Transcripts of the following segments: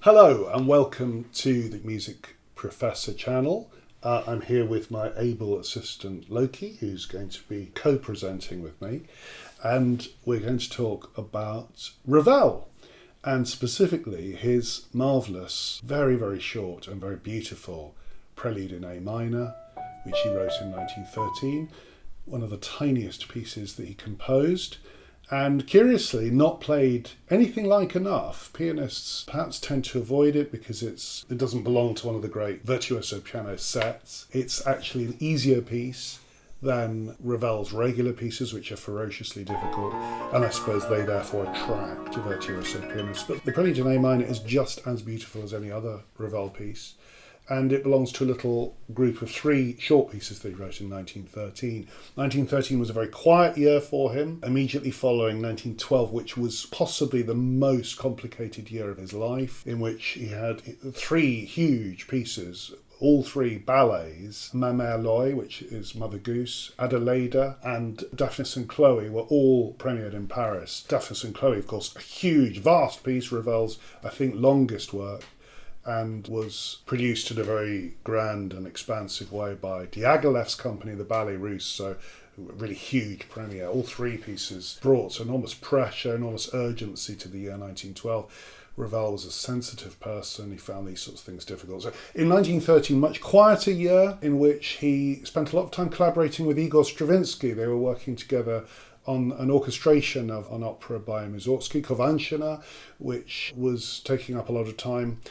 Hello and welcome to the Music Professor channel. I'm here with my able assistant Loki, who's going to be co-presenting with me, and we're going to talk about Ravel, and specifically his marvellous, very, very short and very beautiful Prelude in A minor, which he wrote in 1913, one of the tiniest pieces that he composed, and curiously not played anything like enough. Pianists perhaps tend to avoid it because it doesn't belong to one of the great virtuoso piano sets. It's actually an easier piece than Ravel's regular pieces, which are ferociously difficult, and I suppose they therefore attract virtuoso pianists. But the Prelude in A minor is just as beautiful as any other Ravel piece, and it belongs to a little group of three short pieces that he wrote in 1913. 1913 was a very quiet year for him, immediately following 1912, which was possibly the most complicated year of his life, in which he had three huge pieces, all three ballets. Mallarmé, which is Mother Goose, Adelaide, and Daphnis and Chloe were all premiered in Paris. Daphnis and Chloe, of course, a huge, vast piece, Ravel's, I think, longest work, and was produced in a very grand and expansive way by Diaghilev's company, the Ballet Russe, so a really huge premiere. All three pieces brought enormous pressure, enormous urgency to the year 1912. Ravel was a sensitive person, he found these sorts of things difficult. So in 1913, much quieter year, in which he spent a lot of time collaborating with Igor Stravinsky. They were working together on an orchestration of an opera by Mussorgsky, Kovanshina, which was taking up a lot of time.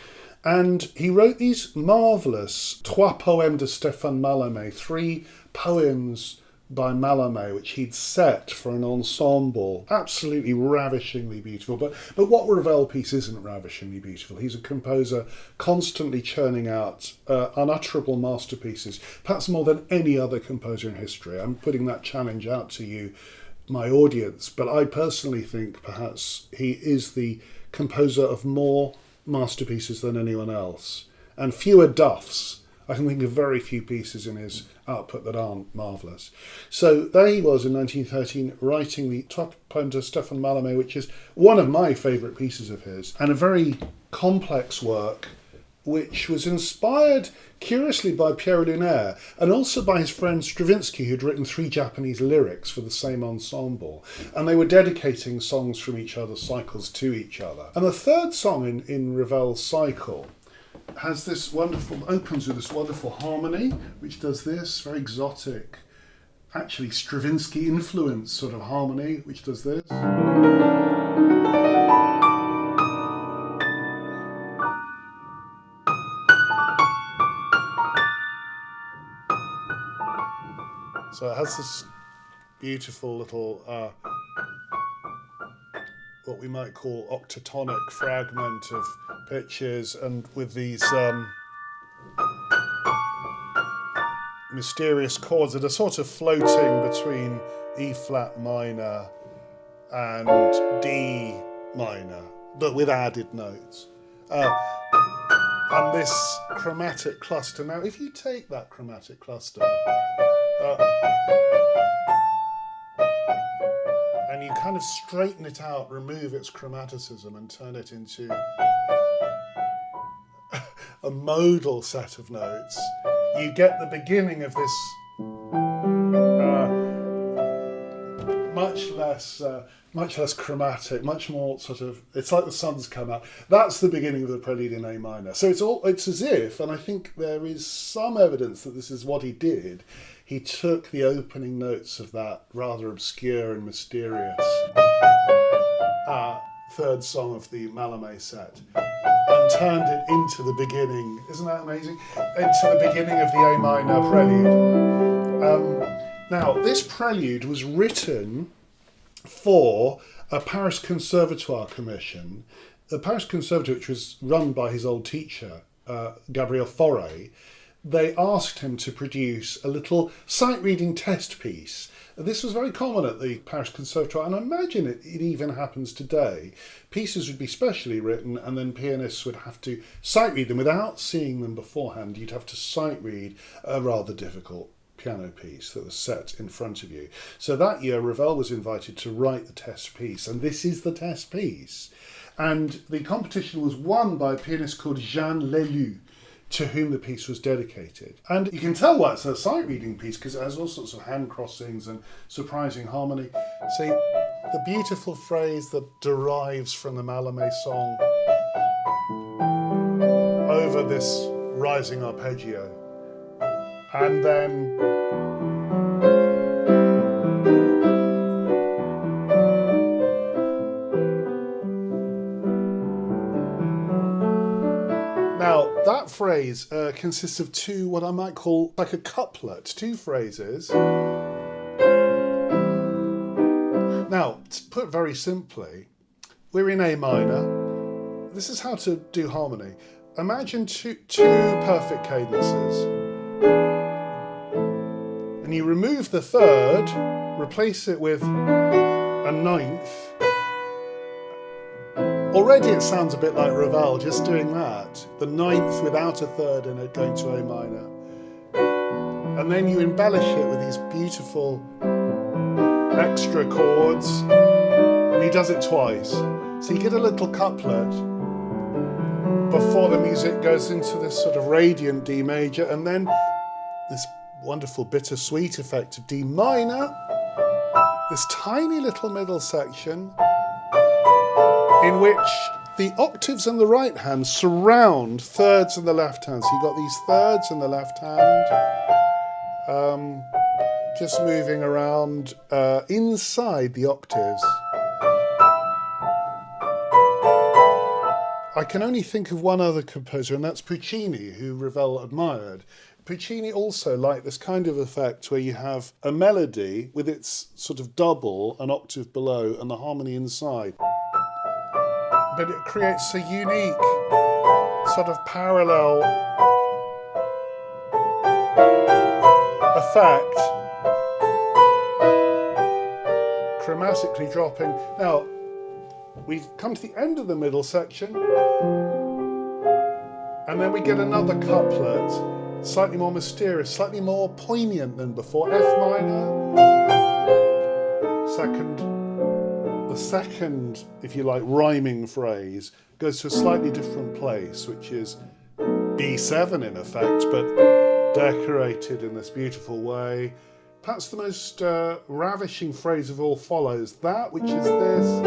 And he wrote these marvellous Trois Poèmes de Stéphane Mallarmé, three poems by Mallarmé, which he'd set for an ensemble. Absolutely ravishingly beautiful. But what Ravel piece isn't ravishingly beautiful? He's a composer constantly churning out unutterable masterpieces, perhaps more than any other composer in history. I'm putting that challenge out to you, my audience, but I personally think perhaps he is the composer of more masterpieces than anyone else, and fewer duffs. I can think of very few pieces in his output that aren't marvellous. So there he was in 1913 writing the Trois Poèmes de Stéphane Mallarmé, which is one of my favourite pieces of his, and a very complex work which was inspired curiously by Pierre Lunaire and also by his friend Stravinsky, who'd written three Japanese lyrics for the same ensemble, and they were dedicating songs from each other's cycles to each other. And the third song in Ravel's cycle has this opens with this wonderful harmony, which does this very exotic, actually Stravinsky influenced sort of harmony, which does this. So it has this beautiful little, what we might call octatonic fragment of pitches, and with these mysterious chords that are sort of floating between E flat minor and D minor, but with added notes. And this chromatic cluster. Now, if you take that chromatic cluster, and you kind of straighten it out, remove its chromaticism and turn it into a modal set of notes, you get the beginning of this much less chromatic, much more sort of, it's like the sun's come out. That's the beginning of the Prelude in A minor. So it's as if, and I think there is some evidence that this is what he did, he took the opening notes of that rather obscure and mysterious third song of the Mallarmé set and turned it into the beginning, isn't that amazing? Into the beginning of the A minor Prelude. Now, this Prelude was written for a Paris Conservatoire commission. The Paris Conservatoire, which was run by his old teacher, Gabriel Fauré, they asked him to produce a little sight-reading test piece. This was very common at the Paris Conservatoire, and I imagine it even happens today. Pieces would be specially written, and then pianists would have to sight-read them without seeing them beforehand. You'd have to sight-read a rather difficult piano piece that was set in front of you. So that year, Ravel was invited to write the test piece, and this is the test piece. And the competition was won by a pianist called Jean Leloup, to whom the piece was dedicated. And you can tell why it's a sight-reading piece, because it has all sorts of hand crossings and surprising harmony. See, the beautiful phrase that derives from the Mallarmé song over this rising arpeggio. And then now, that phrase consists of two, what I might call like a couplet, two phrases. Now, to put very simply, we're in A minor. This is how to do harmony. Imagine two perfect cadences. And you remove the third, replace it with a ninth. Already it sounds a bit like Ravel, just doing that. The ninth without a third in it going to A minor. And then you embellish it with these beautiful extra chords. And he does it twice. So you get a little couplet before the music goes into this sort of radiant D major, and then this wonderful bittersweet effect of D minor, this tiny little middle section in which the octaves in the right hand surround thirds in the left hand. So you've got these thirds in the left hand, just moving around inside the octaves. I can only think of one other composer, and that's Puccini, who Ravel admired. Puccini also liked this kind of effect where you have a melody with its sort of double, an octave below, and the harmony inside. But it creates a unique sort of parallel effect, chromatically dropping. Now, we've come to the end of the middle section, and then we get another couplet, slightly more mysterious, slightly more poignant than before. F minor, the second, if you like, rhyming phrase goes to a slightly different place, which is B7 in effect, but decorated in this beautiful way. Perhaps the most ravishing phrase of all follows that, which is this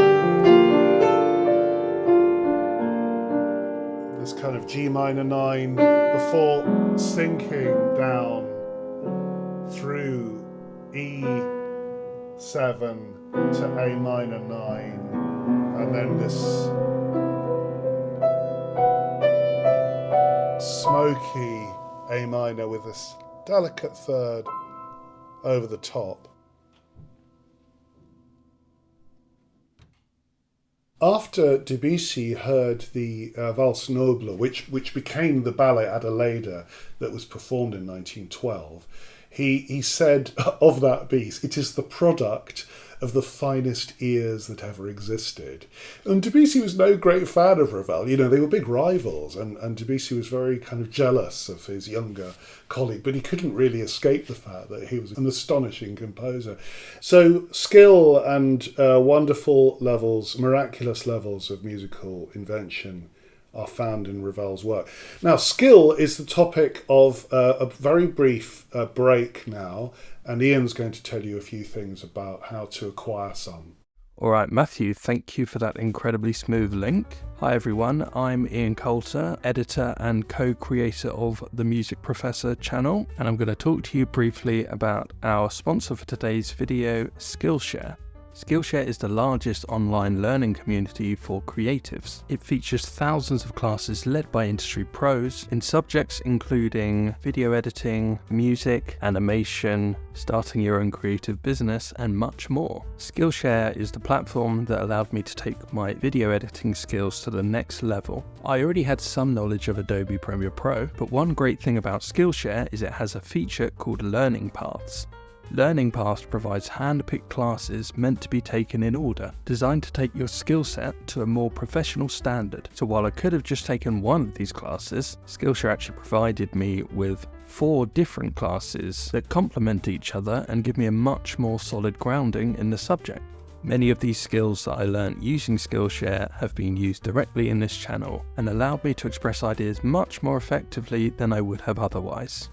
kind of G minor 9 before sinking down through E7 to A minor 9, and then this smoky A minor with this delicate third over the top. After Debussy heard the Valse Noble, which became the ballet Adelaide that was performed in 1912, he said of that piece, it is the product of the finest ears that ever existed. And Debussy was no great fan of Ravel. You know, they were big rivals, and Debussy was very kind of jealous of his younger colleague, but he couldn't really escape the fact that he was an astonishing composer. So skill and wonderful levels, miraculous levels of musical invention are found in Ravel's work. Now, skill is the topic of a very brief break now, and Ian's going to tell you a few things about how to acquire some. All right, Matthew, thank you for that incredibly smooth link. Hi everyone, I'm Ian Coulter, editor and co-creator of the Music Professor channel, and I'm going to talk to you briefly about our sponsor for today's video, Skillshare. Skillshare is the largest online learning community for creatives. It features thousands of classes led by industry pros in subjects including video editing, music, animation, starting your own creative business, and much more. Skillshare is the platform that allowed me to take my video editing skills to the next level. I already had some knowledge of Adobe Premiere Pro, but one great thing about Skillshare is it has a feature called Learning Paths. Learning Paths provides hand-picked classes meant to be taken in order, designed to take your skill set to a more professional standard. So while I could have just taken one of these classes, Skillshare actually provided me with 4 different classes that complement each other and give me a much more solid grounding in the subject. Many of these skills that I learnt using Skillshare have been used directly in this channel and allowed me to express ideas much more effectively than I would have otherwise.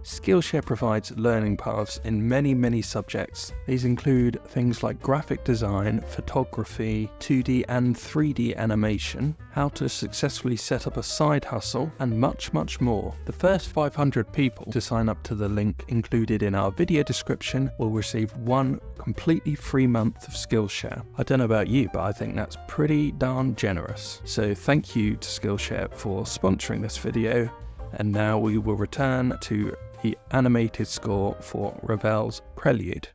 Skillshare provides learning paths in many subjects. These include things like graphic design, photography, 2D and 3D animation, how to successfully set up a side hustle, and much more. The first 500 people to sign up to the link included in our video description will receive 1 completely free month of Skillshare. I don't know about you, but I think that's pretty darn generous. So thank you to Skillshare for sponsoring this video. And now we will return to the animated score for Ravel's Prelude.